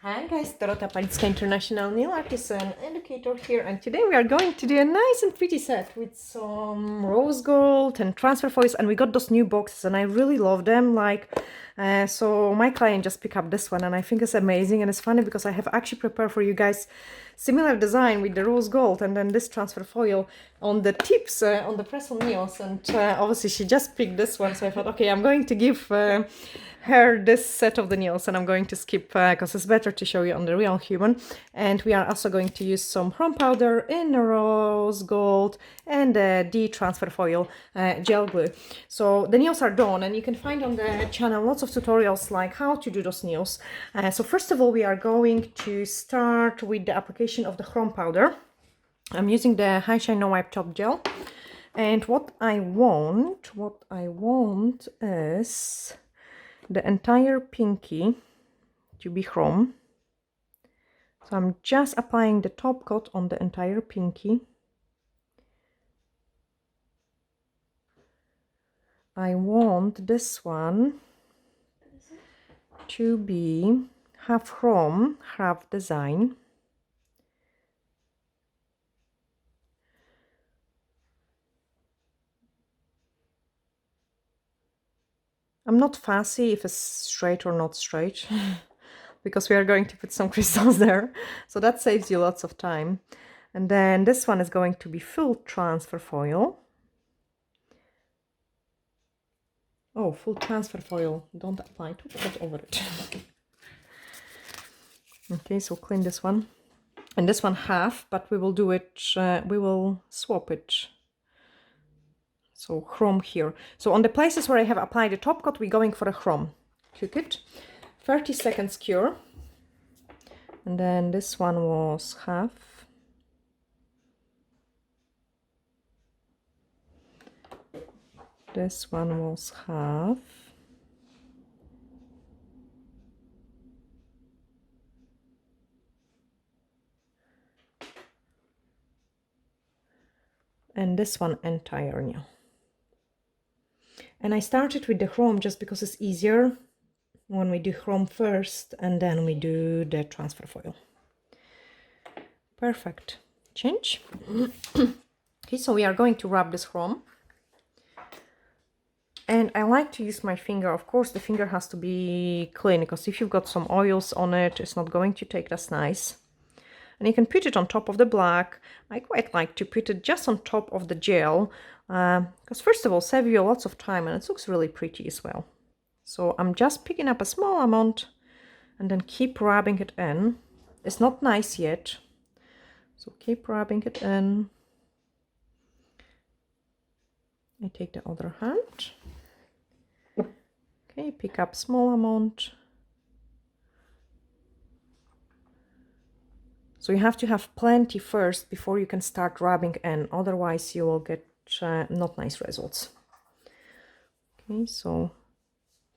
Hi guys, Dorota, Palicka, International Nail Artist and Educator here, and today we are going to do a nice and pretty set with some rose gold and transfer foils, and we got those new boxes and I really love them. So my client just picked up this one and I think it's amazing, and it's funny because I have actually prepared for you guys similar design with the rose gold and then this transfer foil on the tips on the press-on nails, and obviously she just picked this one, so I thought, okay, I'm going to give her this set of the nails and I'm going to skip because it's better to show you on the real human. And we are also going to use some chrome powder in rose gold and the transfer foil gel glue. So the nails are done, and you can find on the channel lots of tutorials like how to do those nails. So first of all, we are going to start with the application of the chrome powder. I'm using the High Shine No Wipe Top Gel, and what I want is the entire pinky to be chrome. So I'm just applying the top coat on the entire pinky. I want this one to be half chrome, half design. I'm not fussy if it's straight or not straight because we are going to put some crystals there, so that saves you lots of time. And then this one is going to be full transfer foil. Oh, full transfer foil, don't apply too much over it. Okay, so clean this one, and this one half, but we will do it, we will swap it. So chrome here. So on the places where I have applied the top coat, we're going for a chrome. Cook it 30 seconds cure. And then this one was half. This one was half. And this one entire nail. And I started with the chrome just because it's easier when we do chrome first and then we do the transfer foil. Perfect. Change. Okay, so we are going to rub this chrome. And I like to use my finger. Of course, the finger has to be clean because if you've got some oils on it, it's not going to take as nice. And you can put it on top of the black. I quite like to put it just on top of the gel because first of all, save you lots of time and it looks really pretty as well. So I'm just picking up a small amount and then keep rubbing it in. It's not nice yet, so keep rubbing it in. I take the other hand. Okay, pick up small amount. So you have to have plenty first before you can start rubbing in, otherwise you will get not nice results. Okay, so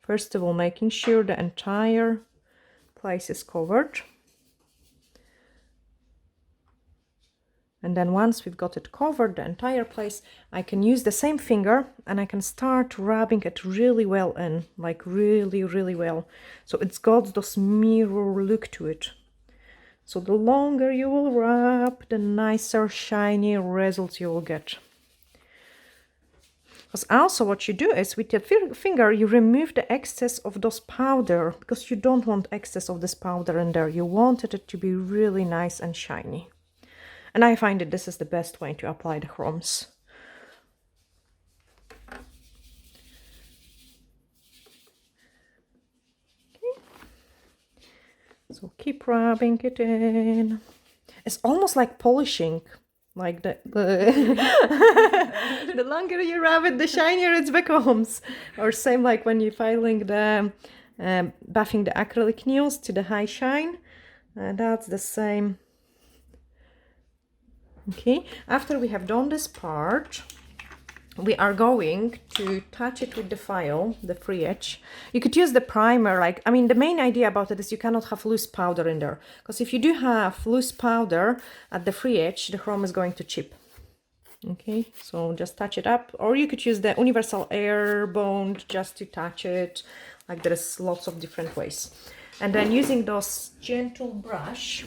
first of all, making sure the entire place is covered. And then once we've got it covered, the entire place, I can use the same finger and I can start rubbing it really well in, like really, really well. So it's got this mirror look to it. So the longer you will rub, the nicer, shiny results you will get. Because also what you do is with your finger, you remove the excess of those powder because you don't want excess of this powder in there. You wanted it to be really nice and shiny. And I find that this is the best way to apply the chromes. So keep rubbing it in. It's almost like polishing, like the the longer you rub it, the shinier it becomes. Or same like when you're filing the buffing the acrylic nails to the high shine. That's the same. Okay, after we have done this part, we are going to touch it with the file, the free edge. You could use the primer, I mean, the main idea about it is you cannot have loose powder in there. Because if you do have loose powder at the free edge, the chrome is going to chip. Okay, so just touch it up. Or you could use the universal air bond just to touch it. Like there's lots of different ways. And then using those gentle brush,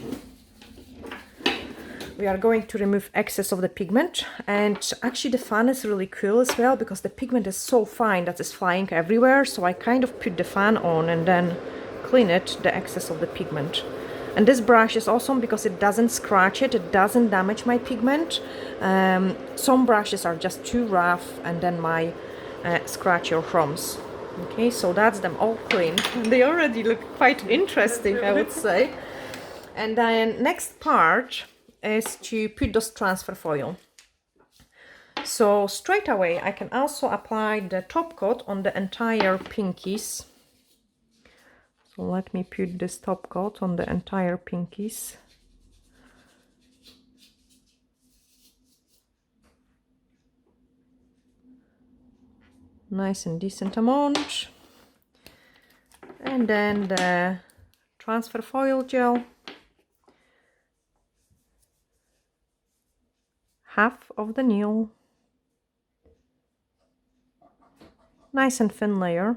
we are going to remove excess of the pigment. And actually the fan is really cool as well, because the pigment is so fine that it's flying everywhere. So I kind of put the fan on and then clean it, the excess of the pigment. And this brush is awesome because it doesn't scratch it, it doesn't damage my pigment. Some brushes are just too rough and then might scratch your chrome. Okay, so that's them all clean. They already look quite interesting, I would say. And then next part is to put those transfer foil. So straight away I can also apply the top coat on the entire pinkies. So let me put this top coat on the entire pinkies. Nice and decent amount. And then the transfer foil gel. Half of the nail. Nice and thin layer.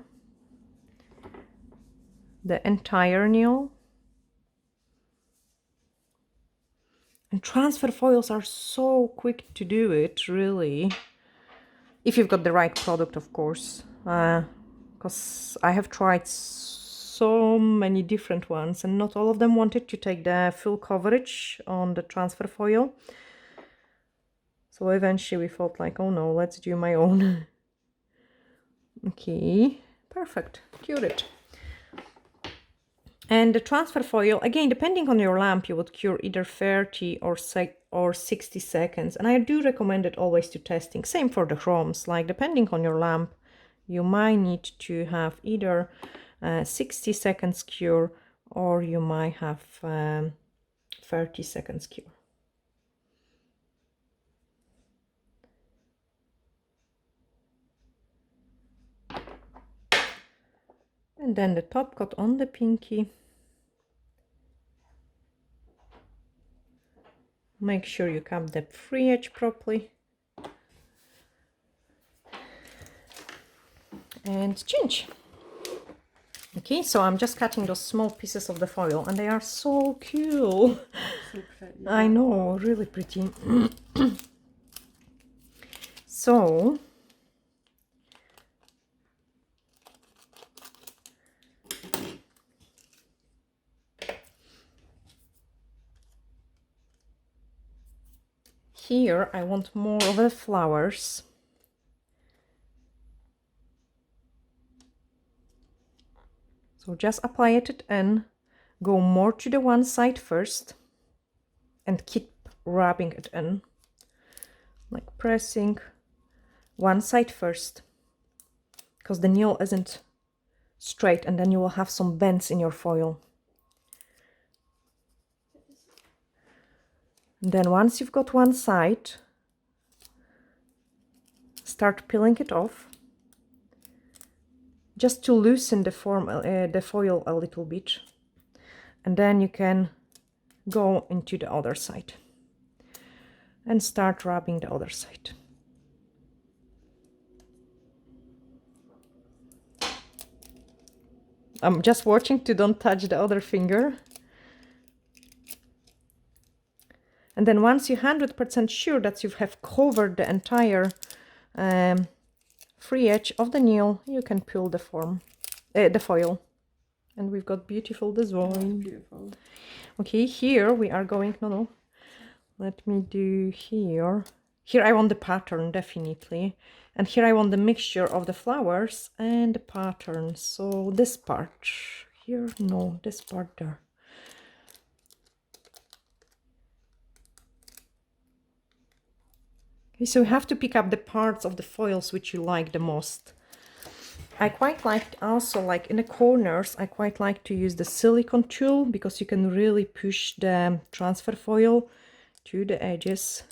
The entire nail. And transfer foils are so quick to do it, really. If you've got the right product, of course. Because I have tried so many different ones and not all of them wanted to take the full coverage on the transfer foil. So eventually we thought like, oh no, let's do my own. Okay, perfect, cured it. And the transfer foil, again, depending on your lamp, you would cure either 30 or 60 seconds. And I do recommend it always to testing. Same for the chromes, like depending on your lamp, you might need to have either 60 seconds cure or you might have 30 seconds cure. And then the top coat on the pinky. Make sure you cap the free edge properly. And change. Okay, so I'm just cutting those small pieces of the foil and they are so cool. So pretty. I know, really pretty. So here I want more of the flowers. So just apply it in, go more to the one side first and keep rubbing it in, like pressing one side first, because the nail isn't straight and then you will have some bends in your foil. And then once you've got one side, start peeling it off, just to loosen the foil a little bit, and then you can go into the other side and start rubbing the other side. I'm just watching to don't touch the other finger. And then once you're 100% sure that you have covered the entire free edge of the nail, you can peel the foil. And we've got beautiful design. Beautiful. Okay, here we are going, let me do here. Here I want the pattern, definitely. And here I want the mixture of the flowers and the pattern. So this part here, no, this part there. Okay, so you have to pick up the parts of the foils which you like the most. I quite like also, like in the corners, I quite like to use the silicone tool because you can really push the transfer foil to the edges.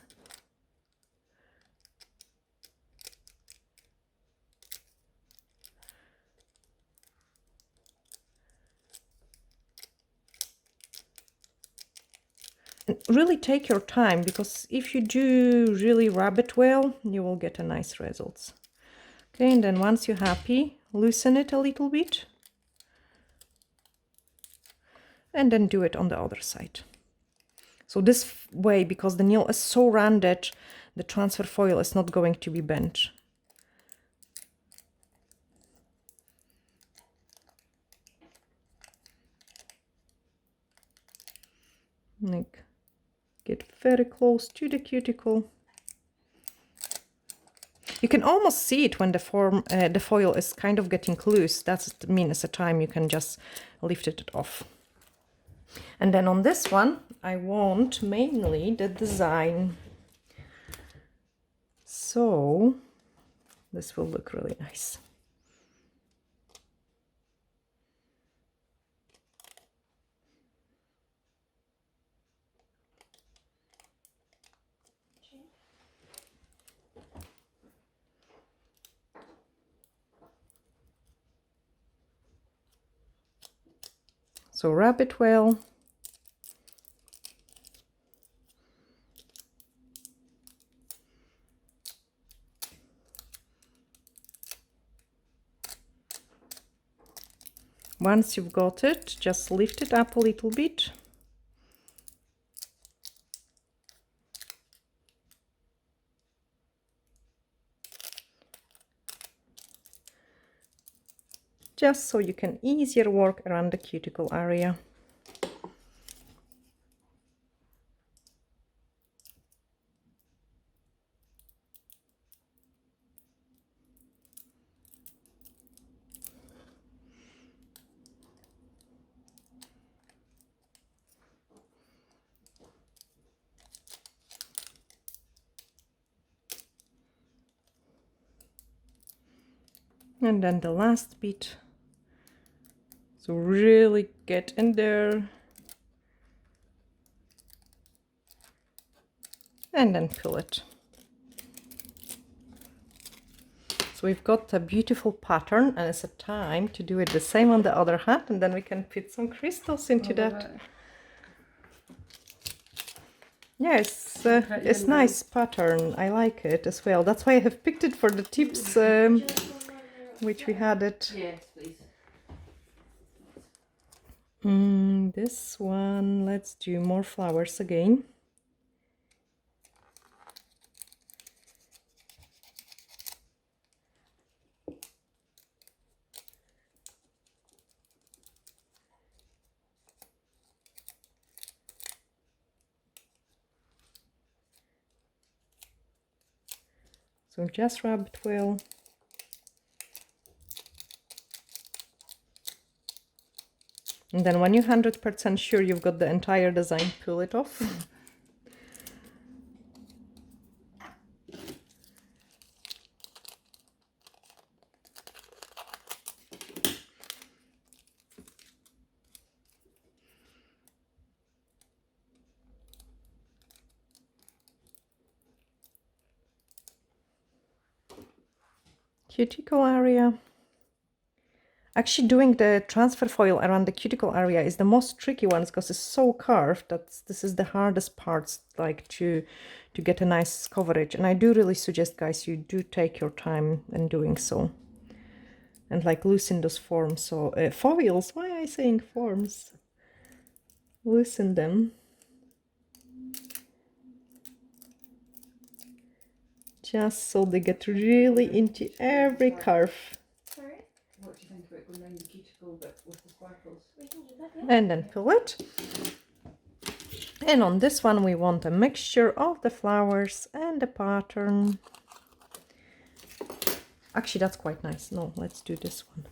And really take your time, because if you do really rub it well, you will get a nice results. Okay, and then once you're happy, loosen it a little bit. and then do it on the other side. So this way, because the nail is so rounded, the transfer foil is not going to be bent. Like, get very close to the cuticle. You can almost see it when the foil is kind of getting loose. That means the time you can just lift it off. And then on this one, I want mainly the design. So this will look really nice. So wrap it well. Once you've got it, just lift it up a little bit. Just so you can easier work around the cuticle area. And then the last bit. So really get in there. And then pull it. So we've got a beautiful pattern, and it's a time to do it the same on the other hand, and then we can fit some crystals into that. Yes, it's nice pattern. I like it as well. That's why I have picked it for the tips, which we had it. Yes, please. This one, let's do more flowers again. So just wrap it well. And then when you're 100% sure you've got the entire design, pull it off. Cuticle area. Actually, doing the transfer foil around the cuticle area is the most tricky one because it's so curved that this is the hardest parts, like to get a nice coverage. And I do really suggest, guys, you do take your time in doing so, and like loosen those forms. So foils. Why am I saying forms? Loosen them. Just so they get really into every curve. Sorry? What do you think about going around the cuticle bit with the sparkles? We can do that, yeah. And then pull it. And on this one we want a mixture of the flowers and the pattern. Actually, that's quite nice. No, let's do this one.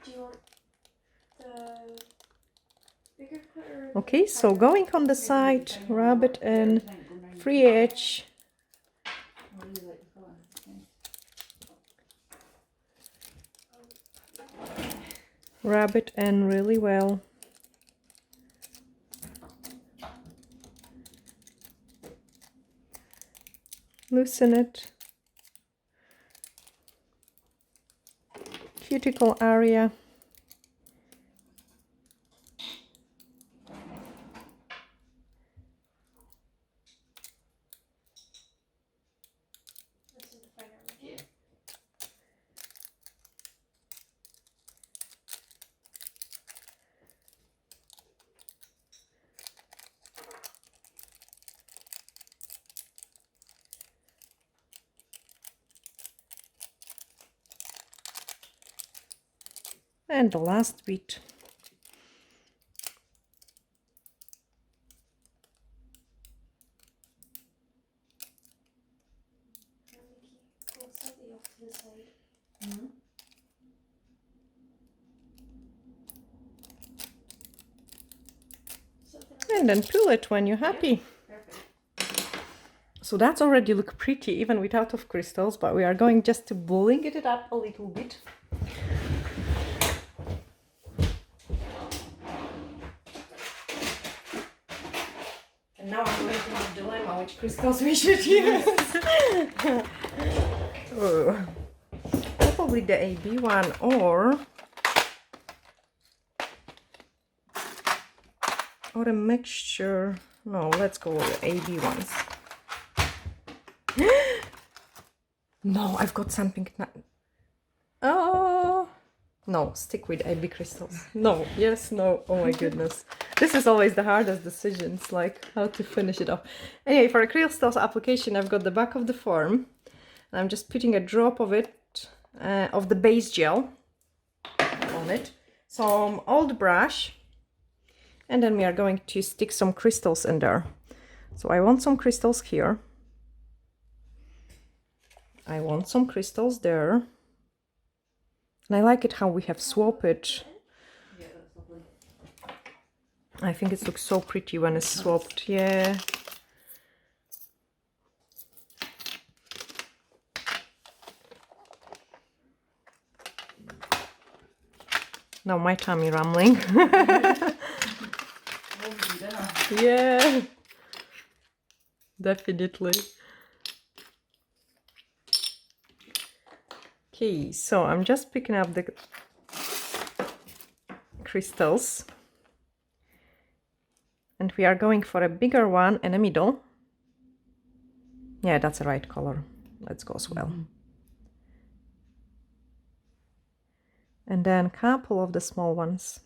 Do you want the bigger glitter? Okay, so going on the side, rub it in, free edge. I really like the colour. Rub it in really well. Loosen it. Cuticle area. This is the finer one. Yeah. And the last bit. Pull slightly off to the side. Mm-hmm. Something like And then pull it when you're happy. Perfect. So that's already look pretty even without of crystals, but we are going just to blanket it up a little bit. And now I'm going to have a dilemma which crystals we should use. Oh. Probably the AB one or a mixture. No, let's go with the AB ones. No, I've got something. Oh, no, stick with AB crystals. No, yes, no. Oh my goodness. This is always the hardest decisions, like how to finish it off. Anyway, for a crystals application, I've got the back of the form. And I'm just putting a drop of it, of the base gel on it. Some old brush. And then we are going to stick some crystals in there. So I want some crystals here. I want some crystals there. And I like it how we have swapped it. Yeah, that's lovely. I think it looks so pretty when it's swapped. Yeah. Now my tummy rumbling. Yeah. Definitely. Okay, so I'm just picking up the crystals. And we are going for a bigger one in the middle. Yeah, that's the right color. Let's go as well. Mm-hmm. And then a couple of the small ones.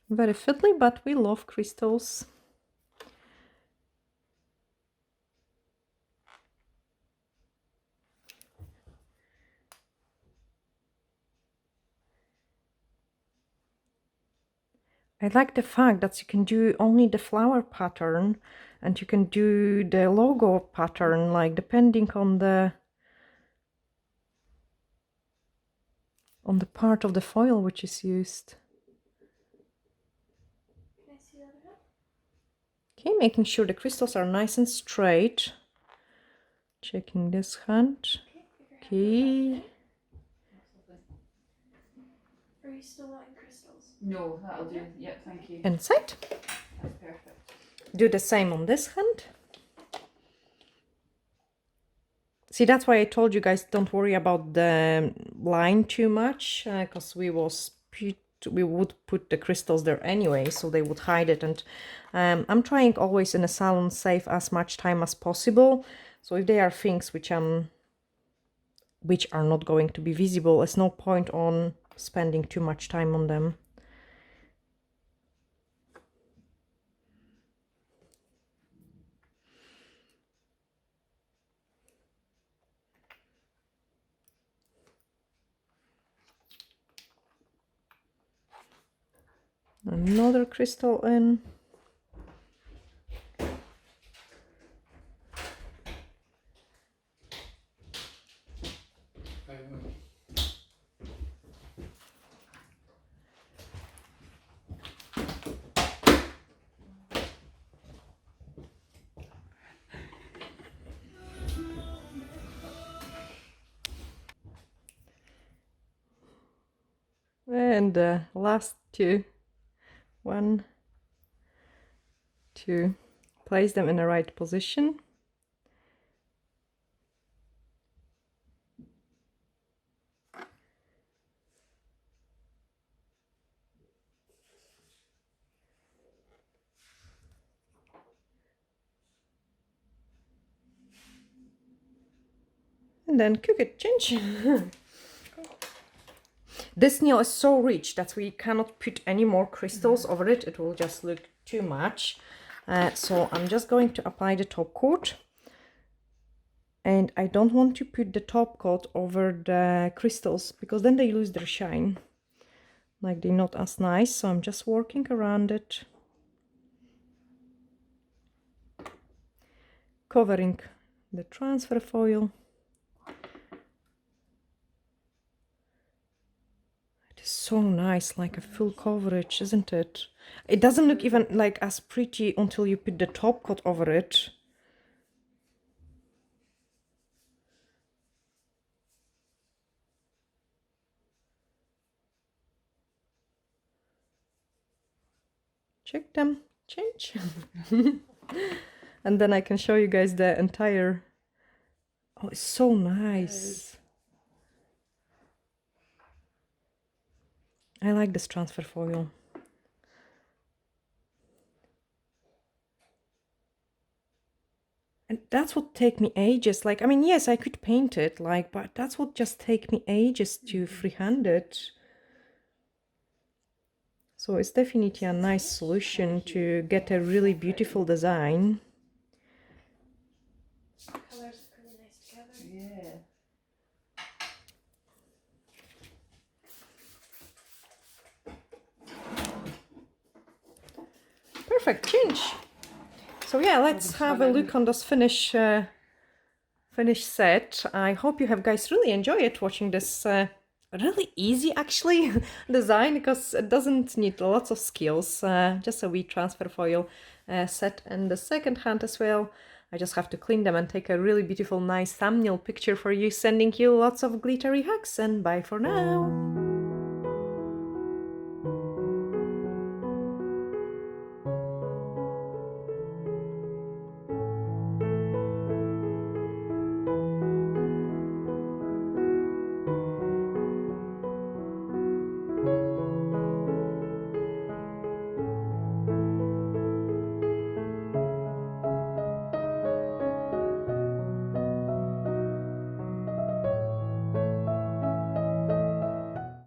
Very fiddly, but we love crystals. I like the fact that you can do only the flower pattern and you can do the logo pattern, like depending on the part of the foil which is used. Can I see the other hand? Okay, making sure the crystals are nice and straight. Checking this hand. Okay. If you're happy with Okay. that, That's lovely. Are you still wanting crystals? No, that'll do. Yeah, thank you. Inside. That's perfect. Do the same on this hand. See, that's why I told you guys don't worry about the line too much, because we would put the crystals there anyway, so they would hide it. And I'm trying always in a salon save as much time as possible. So if there are things which are not going to be visible, there's no point on spending too much time on them. Another crystal in. And the last two. 1, 2. Place them in the right position. And then cook it, change. This nail is so rich that we cannot put any more crystals over it. It will just look too much. So I'm just going to apply the top coat. And I don't want to put the top coat over the crystals because then they lose their shine. Like they're not as nice. So I'm just working around it. Covering the transfer foil. It is so nice, like a full coverage, isn't it? It doesn't look even like as pretty until you put the top coat over it. Check them, change. And then I can show you guys the entire. Oh, it's so nice. I like this transfer foil. And that's what take me ages. Like, I mean, yes, I could paint it, like, but that's what just take me ages to freehand it. So it's definitely a nice solution to get a really beautiful design. Colours look really nice together. Yeah. Perfect, change. So yeah, let's have a look on this finished set. I hope you have guys really enjoyed watching this really easy actually design, because it doesn't need lots of skills. Just a wee transfer foil set and the second hand as well. I just have to clean them and take a really beautiful nice thumbnail picture for you, sending you lots of glittery hugs, and bye for now.